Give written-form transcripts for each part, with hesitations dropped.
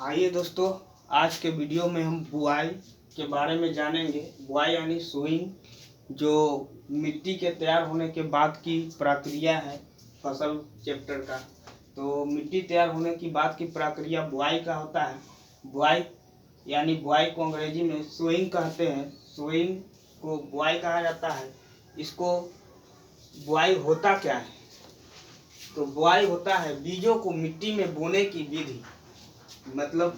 आइए दोस्तों, आज के वीडियो में हम बुआई के बारे में जानेंगे। बुआई यानी सोइंग, जो मिट्टी के तैयार होने के बाद की प्रक्रिया है फसल चैप्टर का। तो मिट्टी तैयार होने की बाद की प्रक्रिया बुआई का होता है। बुआई यानी बुआई को अंग्रेजी में सोइंग कहते हैं। सोइंग को बुआई कहा जाता है। इसको बुआई होता क्या है? तो बुआई होता है बीजों को मिट्टी में बोने की विधि। मतलब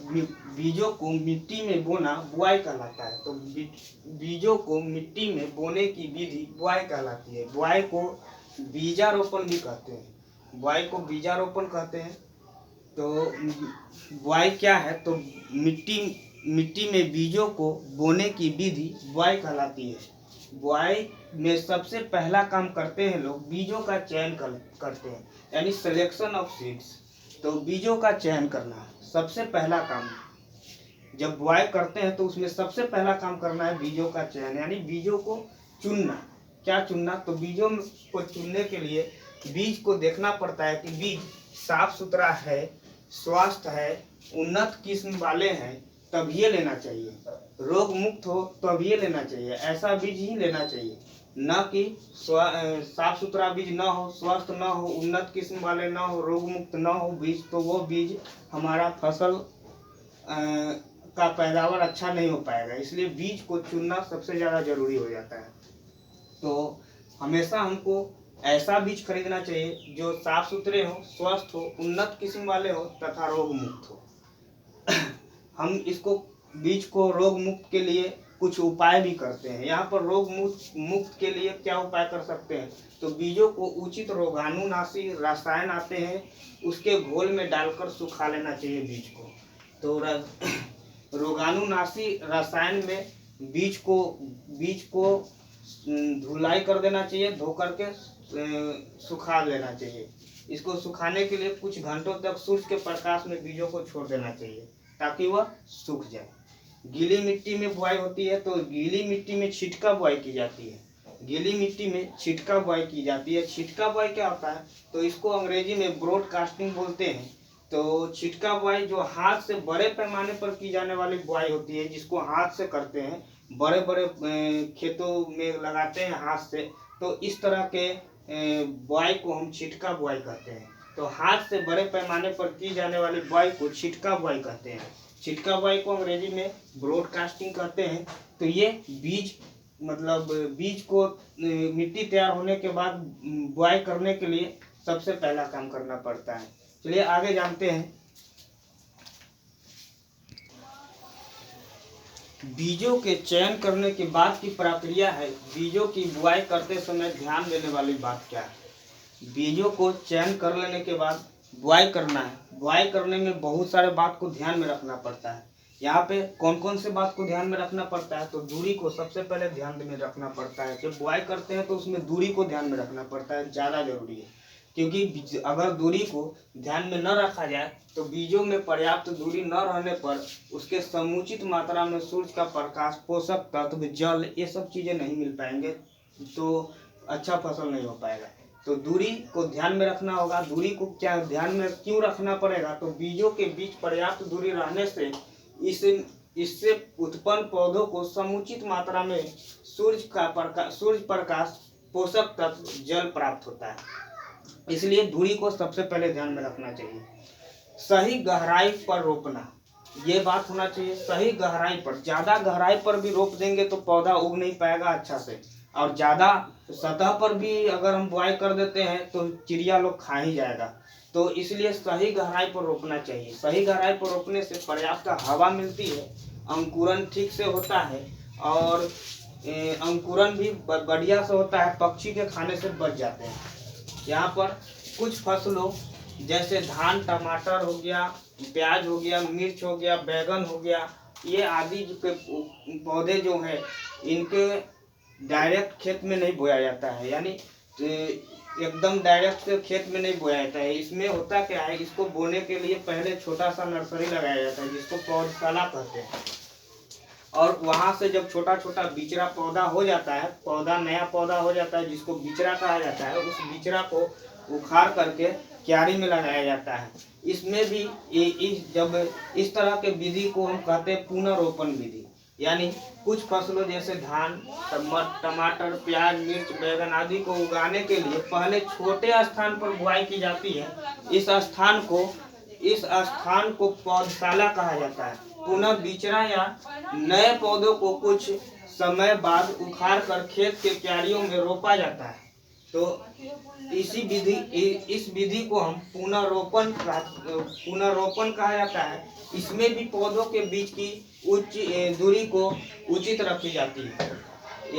बीजों को मिट्टी में बोना बुआई कहलाता है। तो बीजों को मिट्टी में बोने की विधि बुआई कहलाती है। बुआई को बीजारोपण भी कहते हैं। बुआई को बीजारोपण कहते हैं। तो बुआई क्या है? तो मिट्टी में बीजों को बोने की विधि बुआई कहलाती है। बुआई में सबसे पहला काम करते हैं लोग बीजों का चयन करते हैं, यानी सिलेक्शन ऑफ सीड्स। तो बीजों का चयन करना सबसे पहला काम। जब बुआई करते हैं तो उसमें सबसे पहला काम करना है बीजों का चयन, यानी बीजों को चुनना। क्या चुनना? तो बीजों को चुनने के लिए बीज को देखना पड़ता है कि बीज साफ सुथरा है, स्वस्थ है, उन्नत किस्म वाले हैं, तब ये लेना चाहिए। रोग मुक्त हो तब ये लेना चाहिए। ऐसा बीज ही लेना चाहिए, न कि साफ सुथरा बीज ना हो, स्वस्थ ना हो, उन्नत किस्म वाले ना हो, रोग मुक्त ना हो बीज, तो वो बीज हमारा फसल का पैदावार अच्छा नहीं हो पाएगा। इसलिए बीज को चुनना सबसे ज़्यादा जरूरी हो जाता है। तो हमेशा हमको ऐसा बीज खरीदना चाहिए जो साफ सुथरे हो, स्वस्थ हो, उन्नत किस्म वाले हो तथा रोग मुक्त हो। हम इसको बीज को रोग मुक्त के लिए कुछ उपाय भी करते हैं। यहाँ पर रोग मुक्त के लिए क्या उपाय कर सकते हैं? तो बीजों को उचित रोगाणुनाशी रसायन आते हैं, उसके घोल में डालकर सुखा लेना चाहिए बीज को। तो रोगाणुनाशी रसायन में बीज को धुलाई कर देना चाहिए, धो करके सुखा लेना चाहिए। इसको सुखाने के लिए कुछ घंटों तक सूर्य के प्रकाश में बीजों को छोड़ देना चाहिए ताकि वह सूख जाए। गीली मिट्टी में बुआई होती है, तो गीली मिट्टी में छिटका बुआई की जाती है। गीली मिट्टी में छिटका बुआई की जाती है। छिटका बुआई क्या होता है? तो इसको अंग्रेजी में ब्रॉडकास्टिंग बोलते हैं। तो छिटका बुआई जो हाथ से बड़े पैमाने पर की जाने वाली बुआई होती है, जिसको हाथ से करते हैं, बड़े बड़े खेतों में लगाते हैं हाथ से। तो इस तरह के बुआई को हम छिटका बुआई कहते हैं। तो हाथ से बड़े पैमाने पर की जाने वाली बुआई को छिटका बुआई कहते हैं। छिटका बुआई को अंग्रेजी में ब्रॉडकास्टिंग कहते हैं। तो ये बीज को मिट्टी तैयार होने के बाद बुआई करने के लिए सबसे पहला काम करना पड़ता है। चलिए आगे जानते हैं। बीजों के चयन करने के बाद की प्रक्रिया है। बीजों की बुआई करते समय ध्यान देने वाली बात क्या है? बीजों को चयन कर लेने के बाद बुआई करना है। बुआई करने में बहुत सारे बात को ध्यान में रखना पड़ता है। यहाँ पे कौन कौन से बात को ध्यान में रखना पड़ता है? तो दूरी को सबसे पहले ध्यान में रखना पड़ता है। जब बुआई करते हैं तो उसमें दूरी को ध्यान में रखना पड़ता है, ज़्यादा जरूरी है। क्योंकि अगर दूरी को ध्यान में न रखा जाए तो बीजों में पर्याप्त दूरी न रहने पर उसके समुचित मात्रा में सूर्य का प्रकाश, पोषक तत्व, जल, ये सब चीज़ें नहीं मिल पाएंगे, तो अच्छा फसल नहीं हो पाएगा। तो दूरी को ध्यान में रखना होगा। दूरी को क्या ध्यान में क्यों रखना पड़ेगा? तो बीजों के बीच पर्याप्त दूरी रहने से इससे उत्पन्न पौधों को समुचित मात्रा में सूर्य प्रकाश, पोषक तत्व, जल प्राप्त होता है। इसलिए दूरी को सबसे पहले ध्यान में रखना चाहिए। सही गहराई पर रोपना, ये बात होना चाहिए। सही गहराई पर, ज़्यादा गहराई पर भी रोप देंगे तो पौधा उग नहीं पाएगा अच्छा से, और ज़्यादा सतह पर भी अगर हम बुआई कर देते हैं तो चिड़िया लोग खा ही जाएगा। तो इसलिए सही गहराई पर रोपना चाहिए। सही गहराई पर रोपने से पर्याप्त हवा मिलती है, अंकुरन ठीक से होता है, और अंकुरन भी बढ़िया से होता है, पक्षी के खाने से बच जाते हैं। यहाँ पर कुछ फसलों जैसे धान, टमाटर हो गया, प्याज हो गया, मिर्च हो गया, बैगन हो गया, ये आदि के पौधे जो हैं इनके डायरेक्ट खेत में नहीं बोया जाता है, यानी एकदम डायरेक्ट खेत में नहीं बोया जाता है। इसमें होता क्या है? इसको बोने के लिए पहले छोटा सा नर्सरी लगाया जाता है, जिसको पौधशाला कहते हैं। और वहाँ से जब छोटा छोटा बिचरा पौधा हो जाता है, नया पौधा हो जाता है, जिसको बिचरा कहा जाता है, उस बिचरा को उखाड़ करके क्यारी में लगाया जाता है। इसमें भी जब इस तरह के विधि को हम कहते हैं पुनर्रोपण विधि। यानी कुछ फसलों जैसे धान, टमाटर, प्याज, मिर्च, बैंगन आदि को उगाने के लिए पहले छोटे स्थान पर बुआई की जाती है। इस स्थान को पौधशाला कहा जाता है। पुनः बिचड़ा या नए पौधों को कुछ समय बाद उखाड़ कर खेत के क्यारियों में रोपा जाता है। तो इस विधि को हम पुनर्रोपण कहा जाता है। इसमें भी पौधों के बीच की दूरी को उचित रखी जाती है।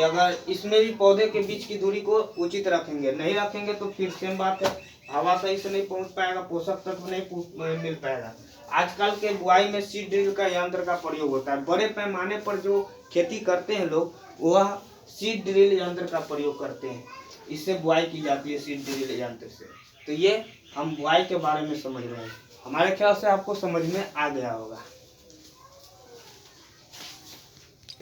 अगर इसमें भी पौधे के बीच की दूरी को उचित रखेंगे, नहीं रखेंगे तो फिर सेम बात है, हवा सही से नहीं पहुंच पाएगा, पोषक तत्व नहीं मिल पाएगा। आजकल के बुआई में सीड ड्रिल का यंत्र का प्रयोग होता है। बड़े पैमाने पर जो खेती करते हैं लोग, वह सीड ड्रिल यंत्र का प्रयोग करते हैं। इससे बुआई की जाती है सीड ड्रिल यंत्र से। तो ये हम बुआई के बारे में समझ रहे हैं। हमारे ख्याल से आपको समझ में आ गया होगा।